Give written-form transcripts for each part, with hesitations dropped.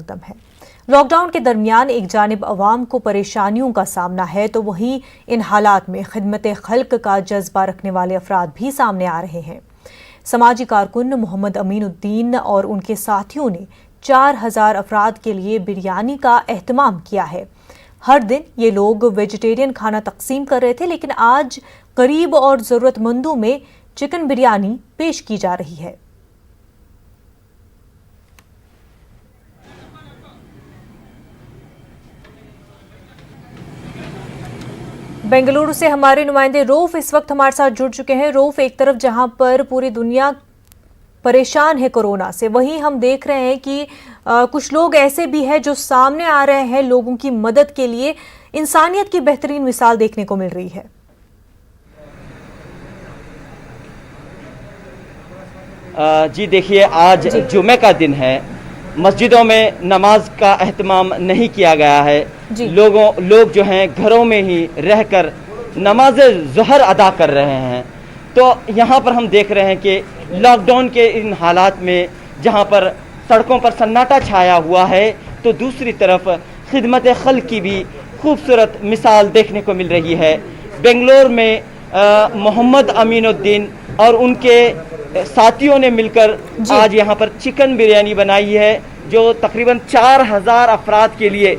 है। लॉकडाउन के दरमियान एक जानिब अवाम को परेशानियों का सामना है तो वहीं इन हालात में खिदमत खल्क का जज्बा रखने वाले अफराद भी सामने आ रहे हैं। समाजी कारकुन मोहम्मद अमीनुद्दीन और उनके साथियों ने 4000 अफराद के लिए बिरयानी का एहतमाम किया है। हर दिन ये लोग वेजिटेरियन खाना तकसीम कर रहे थे, लेकिन आज गरीब और जरूरतमंदों में चिकन बिरयानी पेश की जा रही है। बेंगलुरु से हमारे नुमाइंदे रऊफ इस वक्त हमारे साथ जुड़ चुके हैं। रऊफ, एक तरफ जहां पर पूरी दुनिया परेशान है कोरोना से, वहीं हम देख रहे हैं कि कुछ लोग ऐसे भी हैं जो सामने आ रहे हैं लोगों की मदद के लिए। इंसानियत की बेहतरीन मिसाल देखने को मिल रही है। जी देखिए, आज जुमे का दिन है। मस्जिदों में नमाज का एहतमाम नहीं किया गया है। लोग जो हैं घरों में ही रहकर नमाज ज़ोहर अदा कर रहे हैं। तो यहाँ पर हम देख रहे हैं कि लॉकडाउन के इन हालात में जहाँ पर सड़कों पर सन्नाटा छाया हुआ है, तो दूसरी तरफ खिदमत खल्क की भी खूबसूरत मिसाल देखने को मिल रही है। बेंगलोर में मोहम्मद अमीनुद्दीन और उनके साथियों ने मिलकर आज यहाँ पर चिकन बिरयानी बनाई है, जो तकरीबन 4000 अफराद के लिए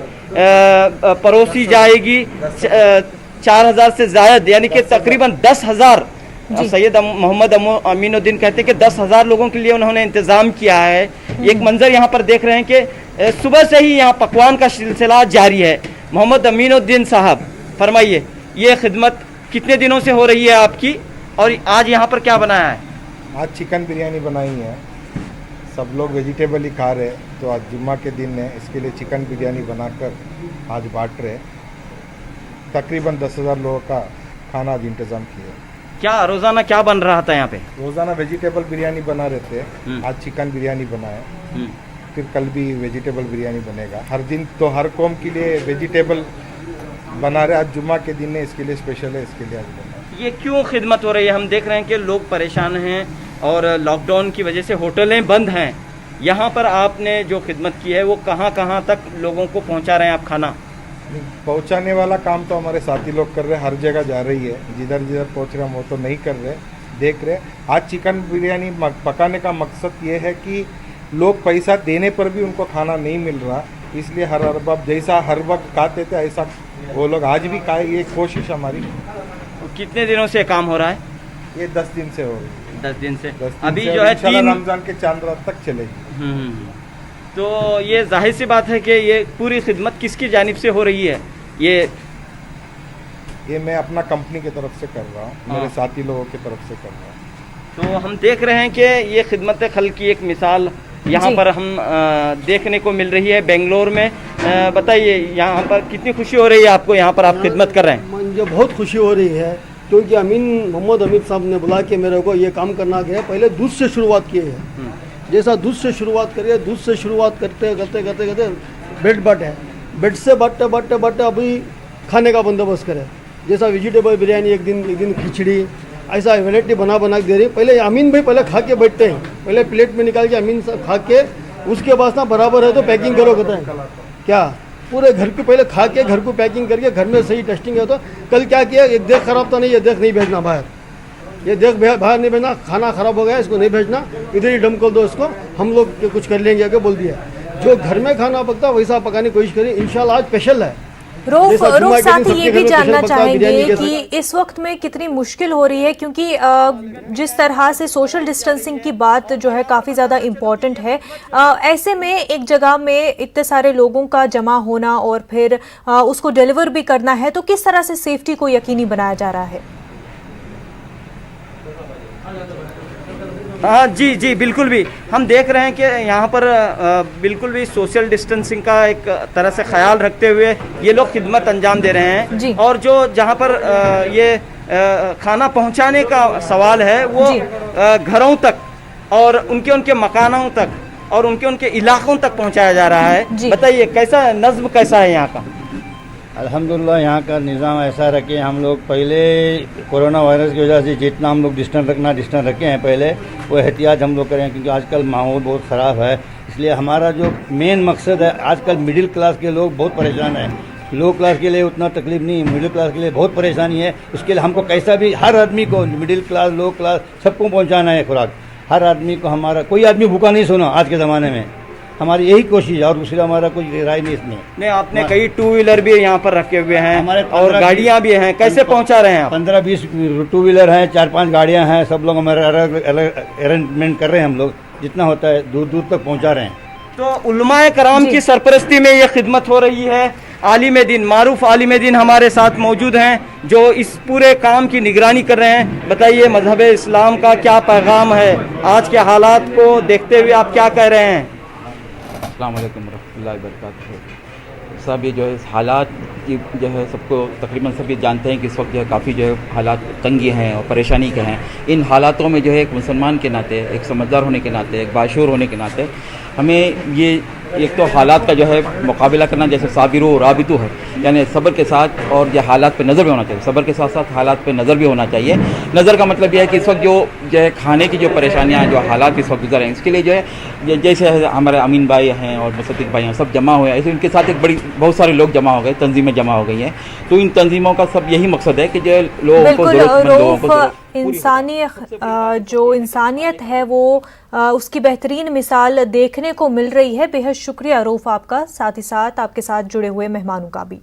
परोसी जाएगी। 4000 से ज़ायद, यानी कि तकरीबन 10,000। सैयद मोहम्मद अमीनुद्दीन कहते हैं कि 10,000 लोगों के लिए उन्होंने इंतज़ाम किया है। एक मंजर यहाँ पर देख रहे हैं कि सुबह से ही यहाँ पकवान का सिलसिला जारी है। मोहम्मद अमीनुद्दीन साहब, फरमाइए, ये खिदमत कितने दिनों से हो रही है आपकी, और आज यहाँ पर क्या बनाया है? आज चिकन बिरयानी बनाई है। सब लोग वेजिटेबल ही खा रहे, तो आज जुम्मा के दिन है, इसके लिए चिकन बिरयानी बनाकर आज बांट रहे। तकरीबन 10,000 लोगों का खाना आज इंतज़ाम किया। क्या रोज़ाना क्या बन रहा था यहाँ पे? रोज़ाना वेजिटेबल बिरयानी बना रहे थे, आज चिकन बिरयानी बनाए, फिर कल भी वेजिटेबल बिरयानी बनेगा। हर दिन तो हर कौम के लिए वेजिटेबल बना रहे, आज जुम्मा के दिन है, इसके लिए स्पेशल है, इसके लिए आज बना। ये क्यों खिदमत हो रही है? हम देख रहे हैं कि लोग परेशान हैं और लॉकडाउन की वजह से होटलें बंद हैं। यहाँ पर आपने जो खिदमत की है वो कहाँ तक लोगों को पहुँचा रहे हैं आप खाना? पहुँचाने वाला काम तो हमारे साथी लोग कर रहे हैं, हर जगह जा रही है। जिधर जिधर पहुँच रहे हैं वो तो नहीं कर रहे, देख रहे। आज चिकन बिरयानी पकाने का मकसद ये है कि लोग पैसा देने पर भी उनको खाना नहीं मिल रहा, इसलिए हर अरबाब जैसा हर वक्त खाते थे ऐसा वो लोग आज भी खाए। ये कोशिश हमारी। कितने दिनों से काम हो रहा है? ये 10 दिन से हो रही है। 10 दिन से। 10 दिन अभी से जो है 3 रमजान के चांद रात तक चलेगी। तो ये जाहिर सी बात है कि ये पूरी खिदमत किसकी जानिब से हो रही है? ये मैं अपना कंपनी की तरफ से कर रहा हूँ, मेरे साथी लोगों की तरफ से कर रहा हूँ। तो हम देख रहे हैं कि ये खिदमत खल्क की एक मिसाल यहाँ पर हम देखने को मिल रही है बेंगलोर में। बताइए, यहाँ पर कितनी खुशी हो रही है आपको? यहाँ पर आप खिदमत कर रहे हैं। मुझे बहुत खुशी हो रही है, क्योंकि मोहम्मद अमीन साहब ने बुला के मेरे को ये काम करना है। पहले दूध से शुरुआत किए है, जैसा दूध से शुरुआत करिए, दूध से शुरुआत करते करते ब्रेड बट है, ब्रेड से बट्टे अभी खाने का बंदोबस्त करें। जैसा वेजिटेबल बिरयानी, एक दिन खिचड़ी, ऐसा वैरायटी बना के दे रही। पहले अमीन भाई पहले खा के बैठते हैं, पहले प्लेट में निकाल के अमीन साहब खा के, उसके बाद ना बराबर है तो पैकिंग करो, कहते हैं क्या पूरे घर को पहले खा के घर को पैकिंग करके घर में सही टेस्टिंग है। तो कल क्या किया, एक देख खराब था नहीं, ये देख नहीं भेजना बाहर, ये देख बाहर नहीं भेजना, खाना खराब हो गया, इसको नहीं भेजना, इधर ही डम कर दो, इसको हम लोग कुछ कर लेंगे आगे बोल दिया। जो घर में खाना पकता वैसा पकाने की कोशिश करें, इंशाल्लाह आज स्पेशल है। रऊफ, साथ ही ये भी जानना चाहेंगे कि इस वक्त में कितनी मुश्किल हो रही है, क्योंकि जिस तरह से सोशल डिस्टेंसिंग की बात जो है काफ़ी ज़्यादा इम्पॉर्टेंट है, ऐसे में एक जगह में इतने सारे लोगों का जमा होना और फिर उसको डिलीवर भी करना है, तो किस तरह से सेफ्टी को यकीनी बनाया जा रहा है? हाँ जी, बिल्कुल भी हम देख रहे हैं कि यहाँ पर बिल्कुल भी सोशल डिस्टेंसिंग का एक तरह से ख्याल रखते हुए ये लोग खिदमत अंजाम दे रहे हैं। और जो जहाँ पर ये खाना पहुँचाने का सवाल है वो घरों तक और उनके मकानों तक और उनके इलाकों तक पहुँचाया जा रहा है। बताइए, कैसा नज़्म कैसा है यहाँ का? अल्हम्दुलिल्लाह यहाँ का निज़ाम ऐसा रखे, हम लोग पहले कोरोना वायरस की वजह से जितना हम लोग डिस्टेंस रखे हैं पहले, वो एहतियात हम लोग करें, क्योंकि आजकल माहौल बहुत ख़राब है। इसलिए हमारा जो मेन मकसद है, आजकल मिडिल क्लास के लोग बहुत परेशान हैं, लो क्लास के लिए उतना तकलीफ नहीं, मिडिल क्लास के लिए बहुत परेशानी है। उसके लिए हमको कैसा भी हर आदमी को, मिडिल क्लास लो क्लास सबको पहुँचाना है खुराक, हर आदमी को। हमारा कोई आदमी भूखा नहीं सोना आज के ज़माने में, हमारी यही कोशिश है और दूसरा हमारा कोई राय नहीं इसमें। नहीं, आपने कई 2 व्हीलर भी यहाँ पर रखे हुए हैं हमारे और गाड़ियाँ भी हैं, कैसे पहुँचा रहे हैं आप? 15-20 2 व्हीलर हैं, 4-5 गाड़ियाँ हैं, सब लोग हमारे अलग अलग अरेंजमेंट कर रहे हैं, हम लोग जितना होता है दूर दूर तक पहुँचा रहे हैं। तो उलमाए कराम की सरपरस्ती में ये खिदमत हो रही है। आलिम दीन, मारूफ आलिम दीन हमारे साथ मौजूद हैं जो इस पूरे काम की निगरानी कर रहे हैं। बताइए, मजहब इस्लाम का क्या पैगाम है? आज के हालात को देखते हुए आप क्या कह रहे हैं? अस्सलाम वालेकुम रहमतुल्लाहि व बरकातहू। सब ये जो है हालात की जो है सबको तकरीबन सब ये जानते हैं कि इस वक्त जो है काफ़ी जो है हालात तंगी हैं और परेशानी के हैं। इन हालातों में जो है एक मुसलमान के नाते, एक समझदार होने के नाते, एक बाशूर होने के नाते हमें ये एक तो हालात का जो है मुकाबला करना, जैसे साबिरो राबितु है, यानी सब्र के साथ, और ये हालात पे नज़र भी होना चाहिए। सब्र के साथ साथ हालात पे नज़र भी होना चाहिए। नज़र का मतलब यह है कि इस वक्त जो है खाने की जो परेशानियाँ, जो हालात इस वक्त गुजर रहे हैं, इसके लिए जो है जैसे हमारे अमीन भाई हैं और मुसद्दिक भाई हैं, सब जमा हुए हैं, ऐसे उनके साथ एक बहुत सारे लोग जमा हो गए, तंजीमें जमा हो गई हैं। तो इन तंजीमों का सब यही मकसद है कि जो है लोगों को, जो इंसानियत है वो उसकी बेहतरीन मिसाल देखने को मिल रही है। बेहद शुक्रिया रऊफ आपका, साथ ही साथ आपके साथ जुड़े हुए मेहमानों का भी।